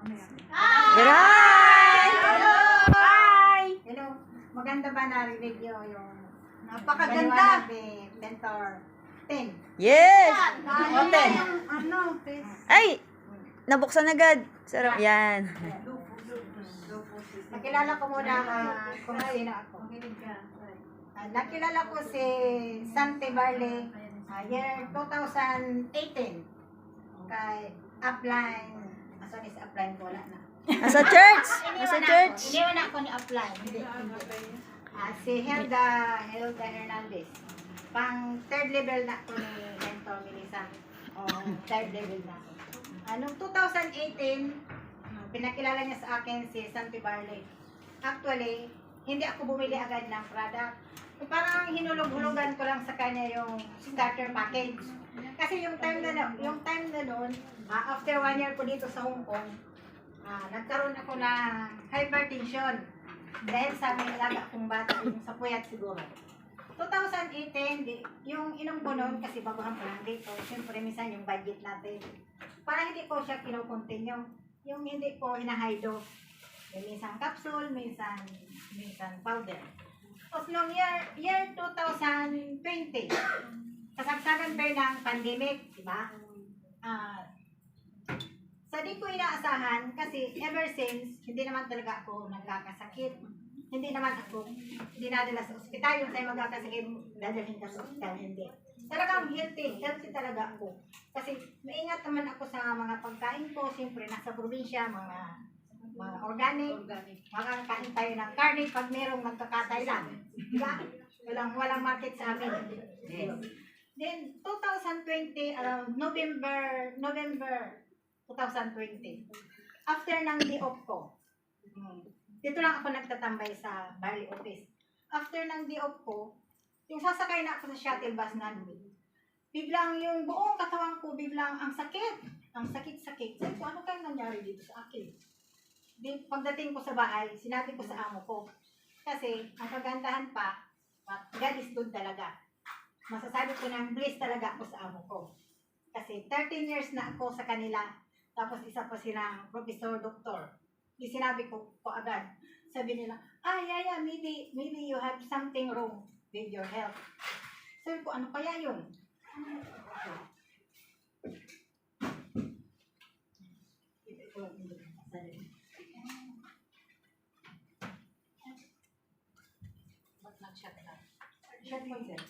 Hi! Hello! Hi! Hello. Maganda ba narinig nyo yung Napakaganda! ni Mentor 10? Yes! Oten. Ano, face? Ay! Nabuksan agad. Sarap. Yan. Nakilala ko muna kung sino ako. Nakilala ko si Sante Barley year 2018 kay Upline. Asan is Upline ko? Wala na. Nasa church! Nasa church! Iniwan ako ni Upline. Hindi. Si Hilda Hernandez. Pang third level na ako ni Mentor Melissa. Third level na ako. Noong 2018, pinakilala niya sa akin si Santi Barley. Actually, hindi ako bumili agad ng product. Parang hinulog-hulugan ko lang sa kanya yung starter package. Kasi yung time na noon, after 1 year ko dito sa Hong Kong, nagkaroon ako ng hypertension. Dahil sa may alaga akong bata, yung sa puyat siguro. 2018, yung inom ko noon, kasi baguhan ko lang dito, siyempre minsan yung budget natin. Para hindi ko siya kino-continue. Yung hindi ko hinahaydo. Minsan capsule, minsan powder. Tapos noong year 2020, kasagsagan pa ng pandemic, di ba? Sa di ko inaasahan, kasi ever since, hindi naman talaga ako nagkakasakit. Hindi naman ako dinadala sa ospital. Yung tayo magkakasakit, dadalhin ka sa ospital, hindi. Talagang healthy talaga ako. Kasi maingat naman ako sa mga pagkain ko. Siyempre, nasa probinsya, mga organic. Makakain tayo ng karne pag merong magkakatay lang. Diba? Walang market sa amin. Then, 2020, around November 2020, after ng day off ko, dito lang ako nagtatambay sa Barley office. After ng day off ko, yung sasakay na ako sa shuttle bus namin, biglang yung buong katawan ko, biglang ang sakit. Ang sakit-sakit. Sabi ko, ano kayong nangyari dito sa akin? Pagdating ko sa bahay, sinabi ko sa amo ko. Kasi, ang kagandahan pa, God is good talaga. Masasabi ko ng bliss talaga ako sa amo ko. Kasi 13 years na ako sa kanila. Tapos isa pa silang professor, doktor. Di sinabi ko agad. Sabi nila, Yaya, maybe you have something wrong with your health. Sabi ko, ano kaya yun? Ba't nag-shut na? Shut mo dyan.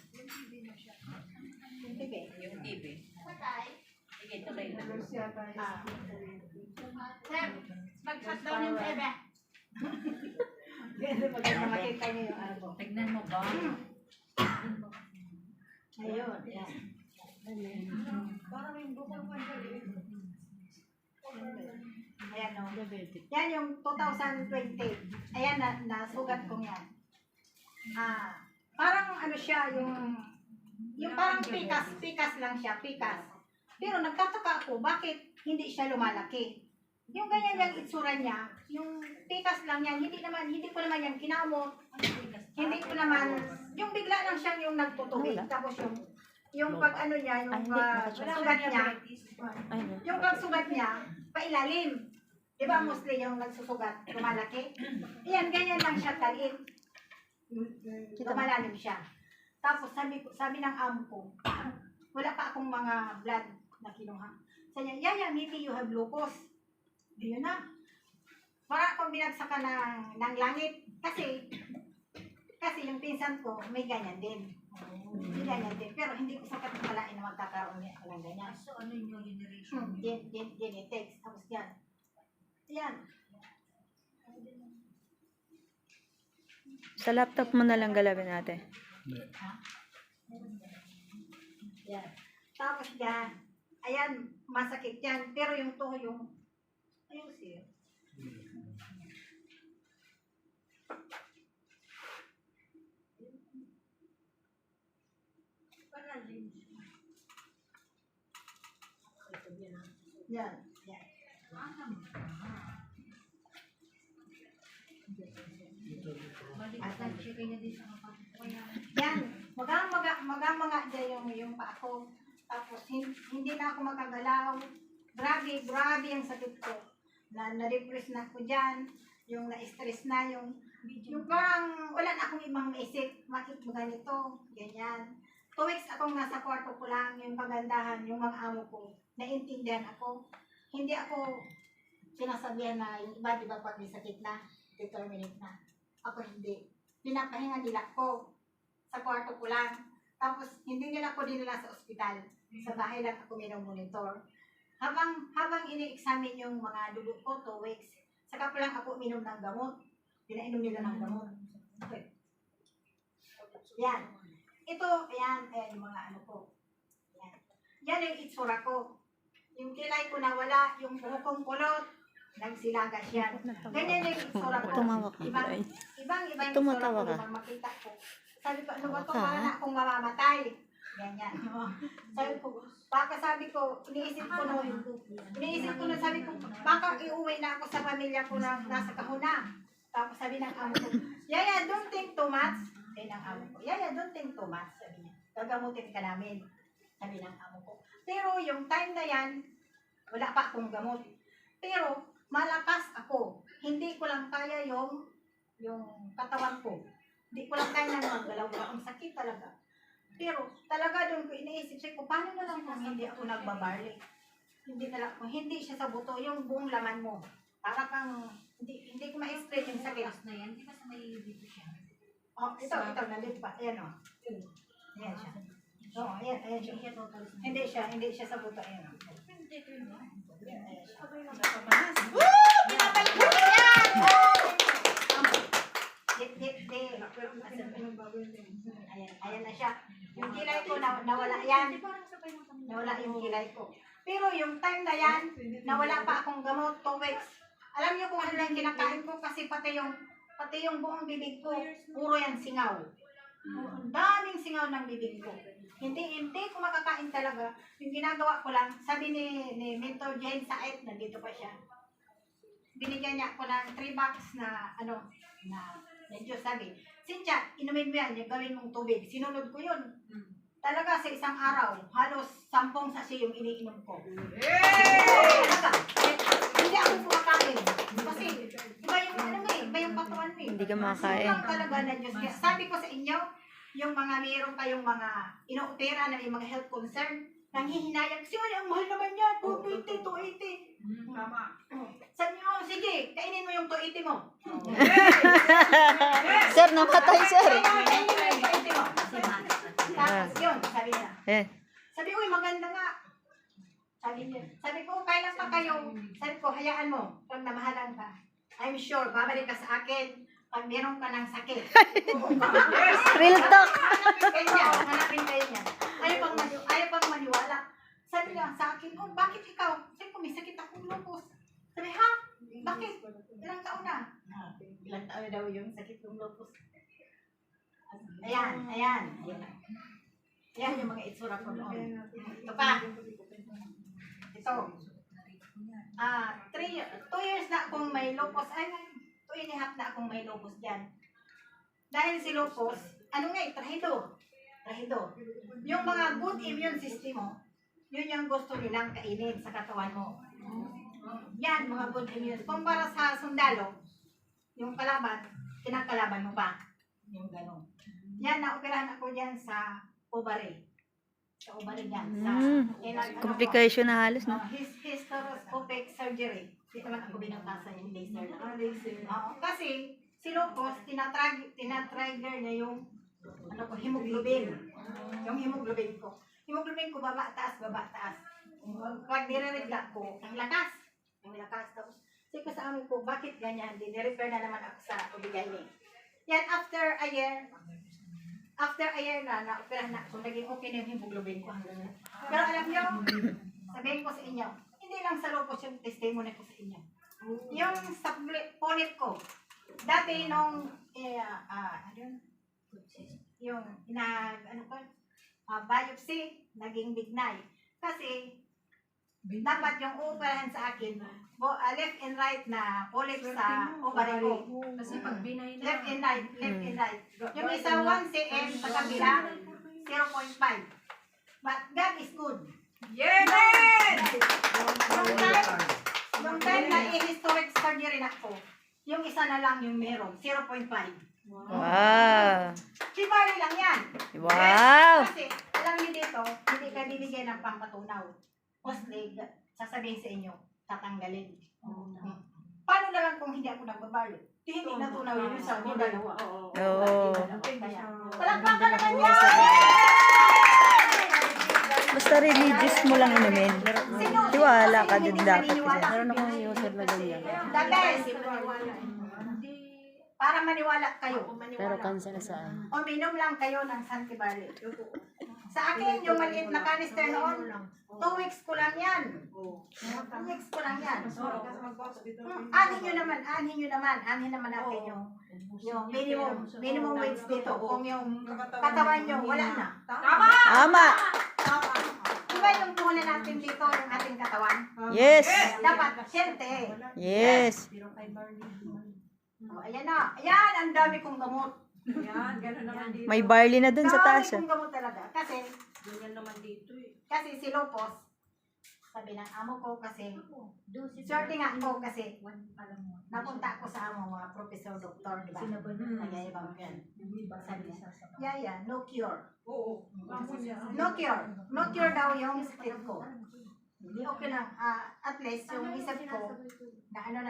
Yung TV. Yung TV. Sige, tuloy na. Sir, mag-shut down yung TV. Ganda maganda makita niyo yung ano. Tignan mo ba? Ayun, yan. Parang yung bukol mo dyan. Ayan o. Yan yung 2020. Ayan, nasugat kong yan. Parang ano siya, yung parang pikas lang siya, pikas. Pero nagtataka ako, bakit hindi siya lumalaki? Yung ganyan yung itsura niya, yung pikas lang yan, hindi ko naman yan kinamot. Hindi ko naman, yung bigla lang siya yung nagtutuwid. Tapos yung pag ano niya, yung sugat niya, yung pagsugat niya, pailalim. Diba mostly yung nagsusugat, lumalaki? Yan, ganyan lang siya taliit. Lumalalim siya. Tapos sabi ng amo ko, wala pa akong mga blood na kinuha. Sabi niya, Yaya, maybe you have lupus. Yun na. Para akong binagsakan ng langit. Kasi yung pinsan ko, may ganyan din. May ganyan din. Pero hindi ko sa katipalain na magkakaroon niya ng ganyan. So, ano yung generation? Genetics. Tapos yan. Yan. Sa laptop mo na lang galawin natin. Yan. Tapos yan. Ayan, masakit yan. Pero yung to, ayun siya. Yan. Yan. Yan. Maga dyan yung paa ko. Tapos hindi na ako makagalaw. Grabe ang sakit ko. na-depress na ako dyan, yung na-stress na, yung parang wala na akong ibang maisip, bakit ba ganito, ganyan. 2 weeks akong nasa kwarto ko lang, yung pagandahan, yung mga amo ko, naintindihan ako. Hindi ako sinasabihan na yung iba, di ba, pag may sakit na, determinate na. Ako hindi. Pinapahinga nila ko sa kwarto ko lang. Tapos, hindi nila ako dinala sa ospital. Sa bahay lang ako monitor. Habang ini-examine yung mga dugo ko, 2 weeks, saka pa lang ako uminom ng gamot. Pinainom nila ng gamot. Okay. Yan. Ito, ayan, yung mga ano ko. Yan. Yan yung itsura ko. Yung kilay ko nawala, yung buhok kong kulot, nagsilagas yan. Ganyan yung itsura ko. Tumawa ka. Ibang yung itsura Tumatawa ko ka. nang makita ko. Sabi ko, ano ba ito? Para na akong mamamatay. Ganyan. Sabi ko, iniisip ko noon, sabi ko, baka iuwi na ako sa pamilya ko na nasa kahuna. Tapos sabi ng amo ko, Yaya, don't think too much. Sabi ng amo ko, Yaya, don't think too much. Sabi niya, gagamutin ka namin. Sabi ng amo ko. Pero yung time na yan, wala pa akong gamot. Pero malakas ako. Hindi ko lang kaya yung katawan ko. Hindi ko lang kaya na maggalaw-galaw. Ang sakit talaga. Pero talaga doon ko iniisip ko, paano na lang kung hindi ako nagbabarley? Hindi siya sa buto, yung buong laman mo. Para kang, hindi ko ma-explain yung sakit. na yan, di ba sa may dito siya? Oh, ito, nalit pa. Ayan o. Ayan siya. Oo, ayan siya. Hindi siya sa buto. Ayan o. Ayan siya. Pinabalik ko yan! Ayan na siya. Yung kilay ko, nawala yan. Nawala yung kilay ko. Pero yung time na yan, nawala pa akong gamot, 2 weeks. Alam niyo kung ano lang kinakain ko kasi pati yung buong bibig ko, puro yan singaw. Ang daming singaw ng bibig ko. Hindi ko makakain talaga. Yung ginagawa ko lang, sabi ni Mentor Jane Saet, nandito pa siya. Binigyan niya ako ng 3 box na medyo sabi, Cynthia, inumin mo yan, yung gawin mong tubig. Sinunod ko yun. Talaga sa isang araw, halos 10 sachet yung iniinom ko. Talaga. Hindi ako kumakain. Kasi iba yung katawan mo. Hindi ka makakain. Sobrang talaga na Diyos. Kaya sabi ko sa inyo, yung mga mayroon kayong mga inoopera na may mga health concern, nanghihinayang, kasi ang mahal naman yan, 280, 280. Tama. Sabi nyo, sige, kainin mo yung 280 mo. Sir, namatay, sir. Kainin mo yung 280 mo. Tapos yun, sabi niya. Eh, Sabi ko, maganda nga. Sabi ko, kailan pa kayo? Sabi ko, hayaan mo. Pag namahalan ka, I'm sure, babalik ka sa akin pag meron ka ng sakit. real talk. Hanapin kayo niya. Ayaw pang maniwala. Sabi niya sa akin, oh, bakit ikaw? Sabi ko, may sakit akong lupus. Sabi, ha? Bakit? Ilang taon na? Ilang taon na daw yung sakit ng lupus. Ayan. Ayan yung mga itsura ko noon. Ito pa. Ito. 2 years na akong may lupus. 2.5 na akong may lupus dyan. Dahil si lupus, trahido. Yung mga good immune system mo, yun yung gusto nilang kainin sa katawan mo. Yan, mga good immune. Kumpara sa sundalo, yung kalaban, kinakalaban mo ba? Yung gano'n. Yan, naoperahan ako dyan sa ovary. Sa ovary dyan. Complication na halos, no? Hysteroscopic surgery. Hindi naman ako binatasan yung laser na. Kasi, si lupus, tinatrigger niya yung hemoglobin. Yung hemoglobin ko. Hemoglobin ko, baba, taas. Pag nire-regla ko, ang lakas. Tapos, sabi ko sa amin ko, bakit ganyan? Nirefer na naman ako sa Obigayne. Yan, after a year na, na-operahan na ako, naging okay na yung hemoglobin ko hanggang na. Pero alam nyo, sabihin ko sa inyo, hindi lang sa lupus yung testimony ko sa inyo. Yung sa polyp ko, dati nung, biopsy, naging bignay. Kasi, dapat yung operahan sa akin, left and right na polyp sa ovary ko. Kasi pag binay na. Left and right. Yung isa 1 cm sa kabila, 0.5. But God is good. Yes! Yung time na i-historic surgery na ako, yung isa na lang yung meron, 0.5. Wow. Kibali lang yan. Wow. Kasi, alam niyo dito, hindi ka bibigyan ng pampatunaw. Mostly, sasabihin sa inyo, tatanggalin. Paano na lang kung hindi ako nagbabalo? Hindi natunaw yun sa mga dalawa. Oo. Palakpakan naman yan! Basta religious mo lang inumin. Tiwala ka din dapat kasi. Meron akong user na ganyan. The best. Para maniwala kayo. Pero cancel saan? Uminom lang kayo ng Santibarle. Sa akin, yung maliit na canister noon, 2 weeks ko lang yan. 2 weeks ko lang yan. Anin naman natin yung minimum wage dito. Kung yung katawan nyo, wala na. Tama. Diba yung puhunan natin dito, yung ating katawan? Yes. Dapat, siyente. Yes. Ayan na. Ayan, ang dami kong gamot. May barley na dun sa taas. Dami kong gamot talaga. Kasi si Lopos, sabi ng amo ko kasi, swerte nga ako kasi, napunta ako sa amo, mga professor, doktor, diba? Nag-iibang yan. Sabi niya, Yaya, no cure. No cure. No cure daw yung sakit ko. Okay lang, at least yung isip ko, na ano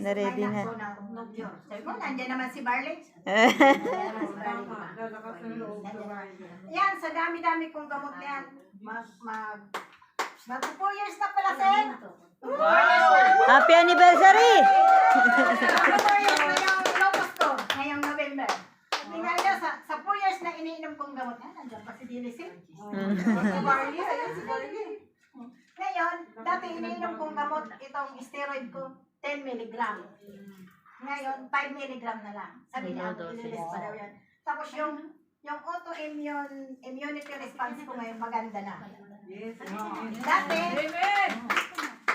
Na-ready na. ko na no cure. Sabi ko, nandiyan naman si Barley. Nandiyan naman si Barley, diba? Yan, sa dami-dami kong gamot na yan, mag 4 years na pala, Sen. Happy anniversary! 4 years na yung Lopos ko, ngayong November. Tingnan nyo, sa 4 years na iniinom kong gamot, nandiyan pa si Dilisin. Si Barley, ayun si Barley. Ngayon, dati iniinom kong gamot, itong steroid ko, 10 mg. Ngayon, 5 mg na lang. Sabi niya, ililis pa daw yan. Tapos yung immunity response ko ngayon, maganda na.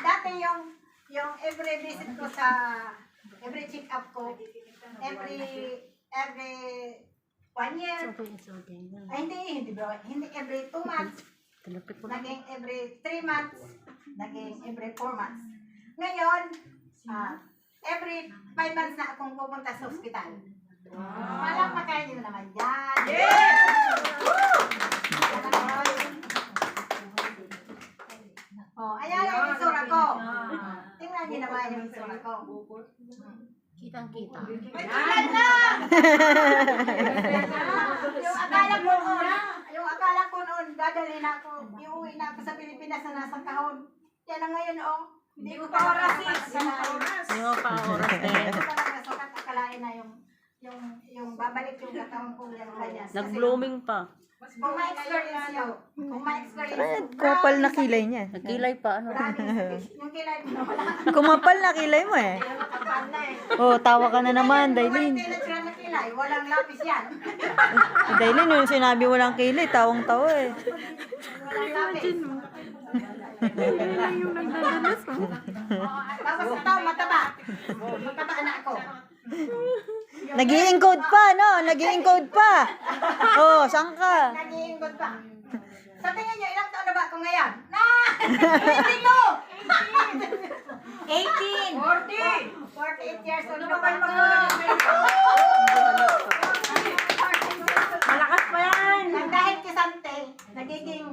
Dati yung every visit ko every check-up ko, every 1 year, ay hindi every 2 months, naging every 3 months, naging every 4 months. Ngayon, every 5 months na akong pupunta sa ospital. Walang makain nyo naman yan. Ayan yung isura ko. Tingnan nyo naman yung isura ko. Kitang-kita. Yan na! Yung akala ko noon, dadalhin ako, iuwi na ako sa Pilipinas na nasa kahon. Yan na ngayon, hindi ko pa oras. Hindi mo pa oras eh. Hindi ko talaga sukat akalain na yung babalik yung katawang kong ganyan. Nag-blooming pa. Kung ma-experience nyo, Kupal na kilay niya. Nagkilay pa, ano? yung kilay mo wala. Kumapal na kilay mo eh. Kapal na eh. Oh, tawa ka na naman, Kung Dailin. may natural na kilay, walang lapis yan. Dailin, yung sinabi mo lang kilay, tawang-tawa eh. Walang lapis. Tapos ito, mataba. Mataba na ako. Nag-i-encode pa, no? Nag-i-encode pa. Oh, saan ka? Nag-iingot pa. Sa tingin nyo, ilang taon na ba ako ngayon? Na! 22! 18! 48 years old na ba ako? Malakas pa yan! Dahil kisante, nagiging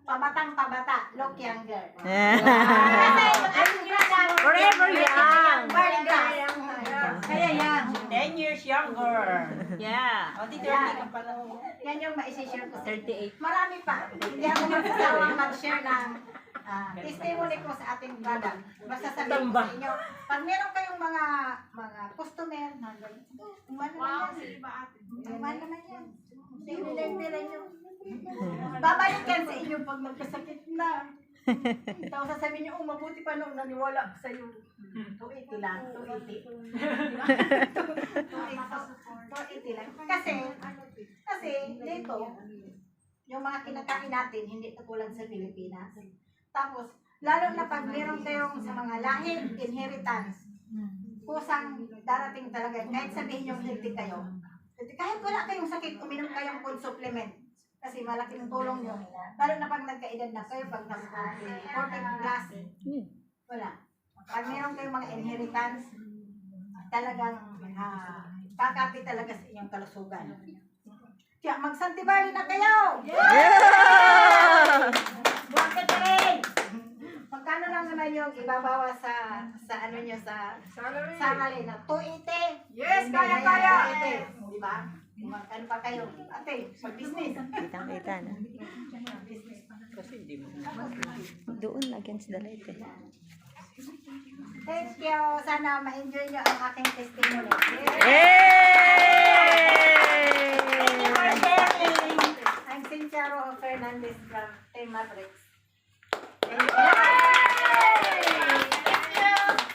pabatang-pabata, look younger. Kasi yung aking brother, Forever young! Barley grass. Kaya yan. 10 years younger. Yeah! O, di 30 ka pala. Yan yung maisishare ko sa 38. Marami pa. Hindi ako magsasawang mag-share ng testimony ko sa ating brother. Basta sabihin ko sa inyo, pag meron kayong mga customer, umano naman yan. Pila nyo. Babalikan sa inyo pag magkasakit na. Tapos sasabihin nyo, mabuti pa nung naniwala ko sa'yo. 280 lang. 280. 280 lang. Kasi dito, yung mga kinakain natin, hindi katulad sa Pilipinas. Tapos, lalo na pag meron kayong sa mga lahing inheritance, kusang darating talaga. Kahit sabihin nyo, healthy kayo. Kahit wala kayong sakit, uminom kayong food supplement. Kasi malaking tulong yun. Lalo na pag nagkaedad na kayo, pag nasa 40 plus, Wala. Pag meron kayong mga inheritance, talagang kakapit talaga sa inyong kalusugan. Kaya magsantibali na kayo! Yeah! Buwan ka rin! Magkano lang naman yung ibabawa sa ano nyo sa salary na 280? Yes, Hindi, kaya, ngayon, kaya. 280. Di ba? Ano pa kayo? Ate, mag-business. Kitang-kita na. Doon, against the light eh. Thank you. Sana ma-enjoy nyo ang aking testimony. Yay! I'm Cynthia Rojo Fernandez from Team Matrix.